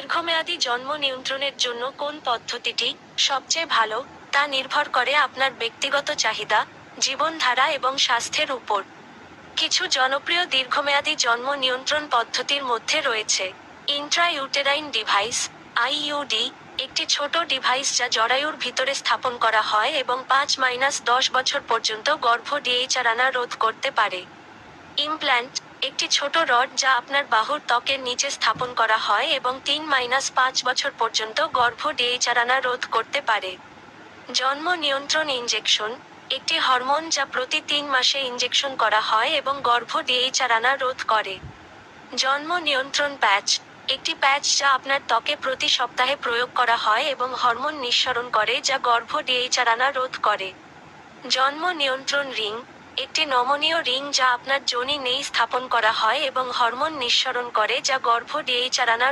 দীর্ঘমেয়াদী জন্ম নিয়ন্ত্রণের জন্য কোন পদ্ধতিটি সবচেয়ে ভালো তা নির্ভর করে আপনার ব্যক্তিগত চাহিদা, জীবনধারা এবং স্বাস্থ্যের উপর। কিছু জনপ্রিয় দীর্ঘমেয়াদী জন্ম নিয়ন্ত্রণ পদ্ধতির মধ্যে রয়েছে ইন্ট্রাইউটেরাইন ডিভাইস আইইউডি, একটি ছোট ডিভাইস যা জরায়ুর ভিতরে স্থাপন করা হয় এবং 5-10 বছর পর্যন্ত গর্ভডিএইচআরআনা রোধ করতে পারে। ইমপ্ল্যান্ট, একটি ছোট রড যা আপনার বাহুর ত্বকের নিচে স্থাপন করা হয় এবং 3-5 বছর পর্যন্ত গর্ভডিএইচআরআনা রোধ করতে পারে। জন্ম নিয়ন্ত্রণ ইনজেকশন, একটি হরমোন যা প্রতি 3 মাসে ইনজেকশন করা হয় এবং গর্ভডিএইচআরআনা রোধ করে। জন্ম নিয়ন্ত্রণ প্যাচ, একটি প্যাচ যা আপনার ত্বকে প্রতি সপ্তাহে প্রয়োগ করা হয় এবং হরমোন নিঃসরণ করে যা গর্ভডিএইচআরআনা রোধ করে। জন্ম নিয়ন্ত্রণ রিং, একটি নমনীয় রিং যা আপনার যোনি নেই স্থাপন করা হয় এবং হরমোন নিঃসরণ করে যা গর্ভডিএইচআরআনা